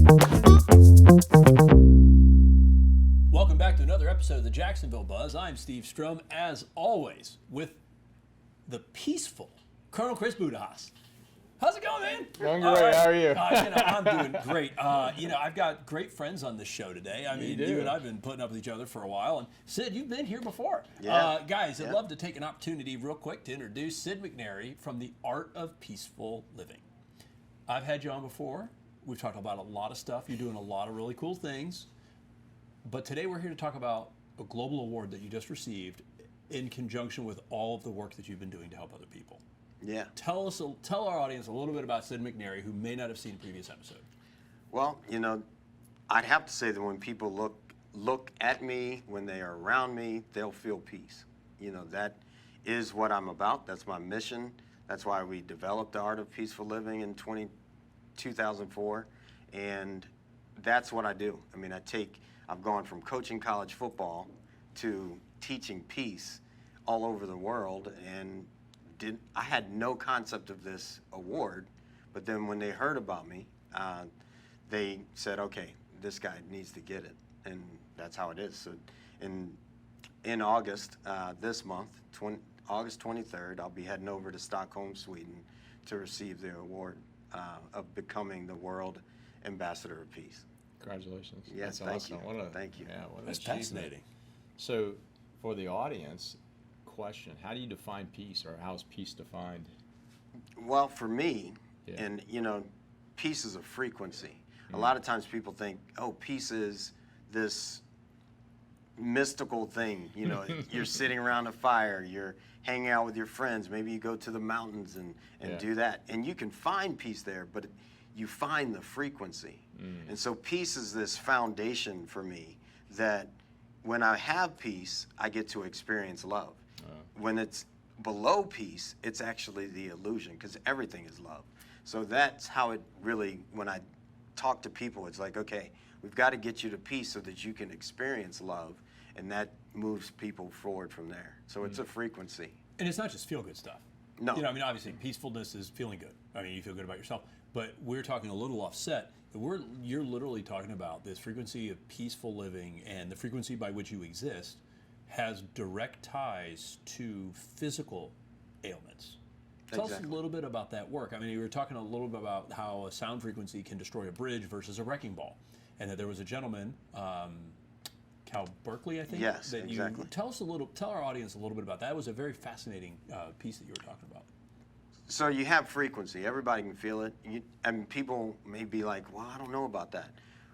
Welcome back to another episode of the Jacksonville Buzz. I'm Steve Strum, as always, with the peaceful Colonel Chris Budihas. How's it going, man? Going great. How are you? I'm doing great. I've got great friends on this show today. I mean, you and I have been putting up with each other for a while. And Sid, you've been here before. Yeah. Guys, I'd love to take an opportunity real quick to introduce Sid McNairy from the Art of Peaceful Living. I've had you on before. We've talked about a lot of stuff. You're doing a lot of really cool things. But today we're here to talk about a global award that you just received in conjunction with all of the work that you've been doing to help other people. Yeah. Tell our audience a little bit about Sid McNairy, who may not have seen a previous episode. Well, I'd have to say that when people look at me, when they are around me, they'll feel peace. That is what I'm about. That's my mission. That's why we developed the Art of Peaceful Living in 2004, and that's what I do. I mean, I've gone from coaching college football to teaching peace all over the world, and I had no concept of this award, but then when they heard about me, they said, okay, this guy needs to get it, and that's how it is. So in August, this month, August 23rd, I'll be heading over to Stockholm, Sweden to receive the award of becoming the World Ambassador of Peace. Congratulations. Yes, that's thank awesome. you. Thank you. Yeah, what That's an achievement. fascinating. So, for the audience, question: how do you define peace, or how is peace defined? Well, for me, Yeah. and peace is a frequency. A lot of times people think, oh, peace is this mystical thing. You're sitting around a fire, you're hanging out with your friends, maybe you go to the mountains and do that. And you can find peace there, but you find the frequency. And so peace is this foundation for me that when I have peace, I get to experience love. When it's below peace, it's actually the illusion, because everything is love. So that's how it really, when I talk to people, it's like, okay, we've got to get you to peace so that you can experience love, and that moves people forward from there. So it's a frequency. And it's not just feel-good stuff. No. Obviously, peacefulness is feeling good. I mean, you feel good about yourself. But we're talking a little offset. You're literally talking about this frequency of peaceful living, and the frequency by which you exist has direct ties to physical ailments. Tell us a little bit about that work. I mean, you were talking a little bit about how a sound frequency can destroy a bridge versus a wrecking ball, and that there was a gentleman, Cal Berkeley, I think. Yes, that exactly. Tell our audience a little bit about that. It was a very fascinating piece that you were talking about. So you have frequency. Everybody can feel it. And people may be like, well, I don't know about that.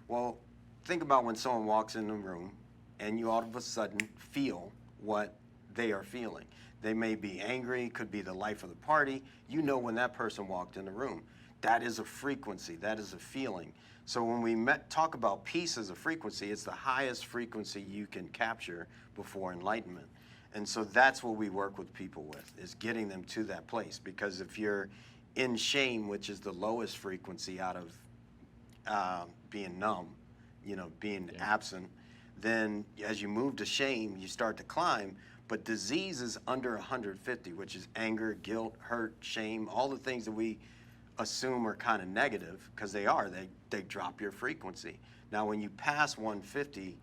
Well, think about when someone walks in the room and you all of a sudden feel what they are feeling. They may be angry, could be the life of the party. You know when that person walked in the room. That is a frequency. That is a feeling. So when we talk about peace as a frequency, it's the highest frequency you can capture before enlightenment. And so that's what we work with people with, is getting them to that place. Because if you're in shame, which is the lowest frequency out of being numb, being absent, then as you move to shame, you start to climb. But disease is under 150, which is anger, guilt, hurt, shame, all the things that we assume are kind of negative, because they are. They drop your frequency. Now, when you pass 150,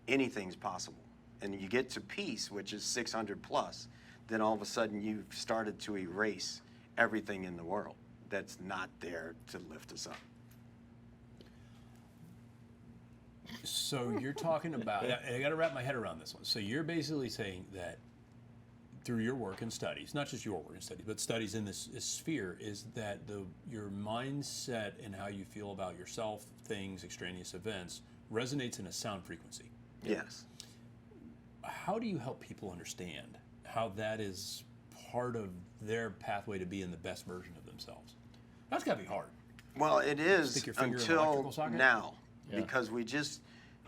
anything's possible. And you get to peace, which is 600 plus, then all of a sudden you've started to erase everything in the world that's not there to lift us up. So you're talking about, I got to wrap my head around this one. So you're basically saying that through your work and studies, not just your work and studies, but studies in this sphere, is that your mindset and how you feel about yourself, things, extraneous events, resonates in a sound frequency. Yes. How do you help people understand how that is part of their pathway to being the best version of themselves? That's got to be hard. Well, it is Stick your finger in an until electrical socket? now, Yeah. because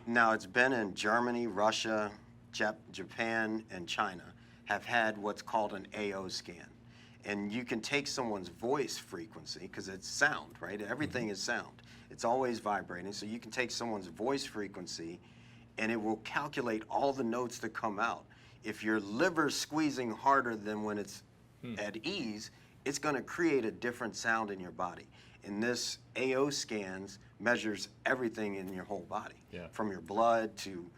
now it's been in Germany, Russia, Japan, and China have had what's called an AO scan. And you can take someone's voice frequency, because it's sound, right? Everything is sound. It's always vibrating. So you can take someone's voice frequency, and it will calculate all the notes that come out. If your liver's squeezing harder than when it's at ease, it's going to create a different sound in your body. And this AO scans measures everything in your whole body, Yeah. from your blood to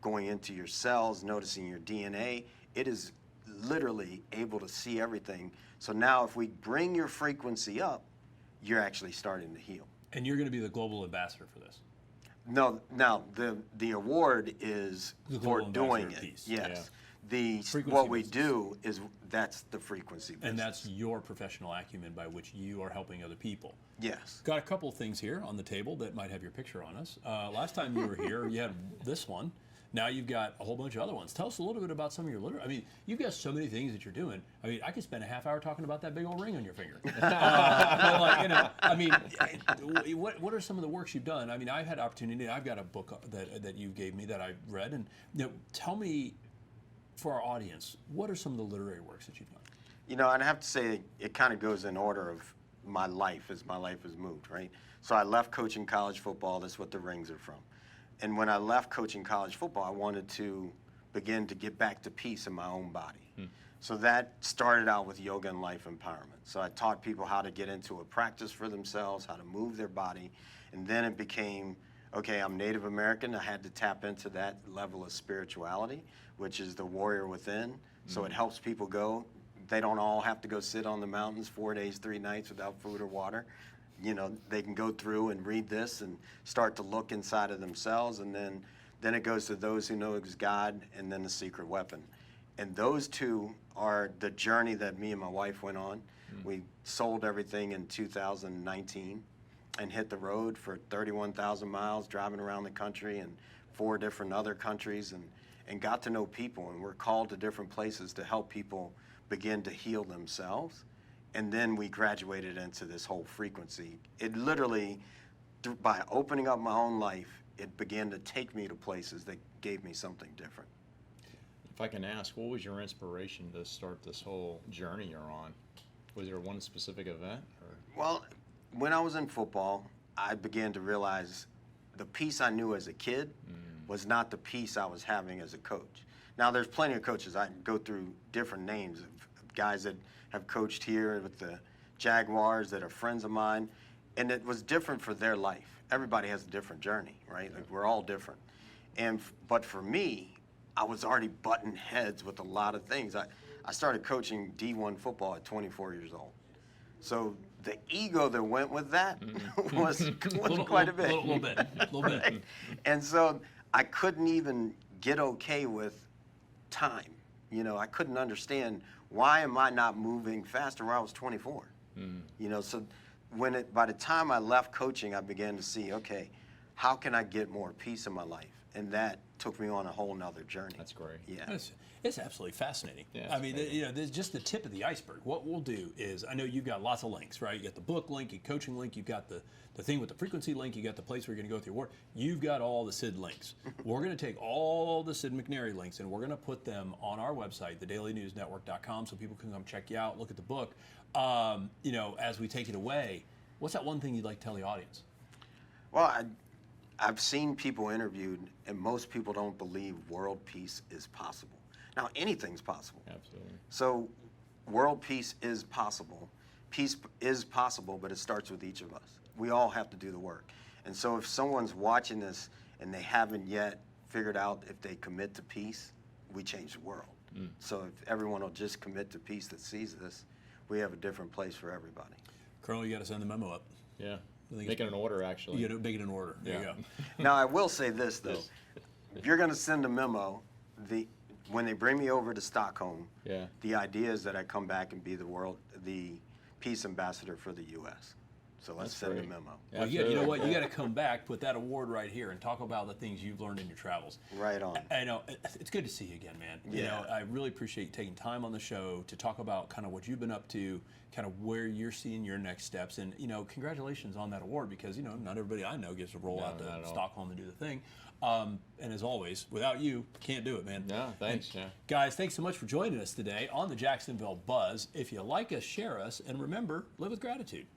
going into your cells, noticing your DNA. It is literally able to see everything. So now if we bring your frequency up, you're actually starting to heal. And you're going to be the global ambassador for this. No, now the award is The for global doing ambassador it. piece. Yes. The Frequency what we business. do is that's the frequency business. And that's your professional acumen by which you are helping other people. yes. Got a couple of things here on the table that might have your picture on us. Last time you were here, you had this one. Now you've got a whole bunch of other ones. Tell us a little bit about some of your I mean, you've got so many things that you're doing. I mean, I could spend a half hour talking about that big old ring on your finger. But like, you know, I mean, what are some of the works you've done? I mean, I've had opportunity. I've got a book that you gave me that I read, and you know, tell me, for our audience, what are some of the literary works that you've done? You know, I'd have to say it kind of goes in order of my life as my life has moved, right? So I left coaching college football. That's what the rings are from. And when I left coaching college football, I wanted to begin to get back to peace in my own body. So that started out with yoga and life empowerment. So I taught people how to get into a practice for themselves, how to move their body. And then it became, okay, I'm Native American. I had to tap into that level of spirituality, which is the warrior within. So it helps people go. They don't all have to go sit on the mountains 4 days, 3 nights without food or water. You know, they can go through and read this and start to look inside of themselves. And then it goes to those who know it's God, and then the secret weapon. And those two are the journey that me and my wife went on. We sold everything in 2019 and hit the road for 31,000 miles, driving around the country and 4 different other countries, and got to know people. And we're called to different places to help people begin to heal themselves. And then we graduated into this whole frequency. It literally, by opening up my own life, it began to take me to places that gave me something different. If I can ask, what was your inspiration to start this whole journey you're on? Was there one specific event? Or? Well, when I was in football, I began to realize the peace I knew as a kid was not the peace I was having as a coach. Now, there's plenty of coaches. I can go through different names of guys that have coached here with the Jaguars that are friends of mine, and it was different for their life. Everybody has a different journey, right? Like, we're all different. But for me, I was already butting heads with a lot of things. I started coaching D1 football at 24 years old. So the ego that went with that was quite a bit. A little bit. Right? And so I couldn't even get okay with time. You know, I couldn't understand, why am I not moving faster when I was 24? You know, so by the time I left coaching, I began to see, okay, how can I get more peace in my life? And that took me on a whole nother journey. That's great. Yeah. It's absolutely fascinating. Yeah, I mean, you know, there's just the tip of the iceberg. What we'll do is, I know you've got lots of links, right? You got the book link, your coaching link, you've got the thing with the frequency link, you got the place where you're going to go with your work. You've got all the Sid links. We're going to take all the Sid McNairy links and we're going to put them on our website, thedailynewsnetwork.com, so people can come check you out, look at the book. You know, as we take it away, what's that one thing you'd like to tell the audience? Well, I've seen people interviewed, and most people don't believe world peace is possible. Now, anything's possible. Absolutely. So world peace is possible. Peace is possible, but it starts with each of us. We all have to do the work. And so if someone's watching this and they haven't yet figured out if they commit to peace, we change the world. So if everyone will just commit to peace that sees this, we have a different place for everybody. Colonel, you got to send the memo up. Yeah. I think Making an order, actually. You got to make it in order. There you go. Now, I will say this, though. If you're going to send a memo, when they bring me over to Stockholm, Yeah. the idea is that I come back and be the peace ambassador for the U.S. So let's That's send great. a memo. Well, you know what? You got to come back, put that award right here, and talk about the things you've learned in your travels. Right on. I know it's good to see you again, man. You Yeah. know, I really appreciate you taking time on the show to talk about kind of what you've been up to, kind of where you're seeing your next steps, and you know, congratulations on that award, because you know, not everybody I know gets to roll out not to at all. Stockholm and do the thing. And as always, without you, can't do it, man. No, thanks. And Yeah. guys, thanks so much for joining us today on the Jacksonville Buzz. If you like us, share us, and remember, live with gratitude.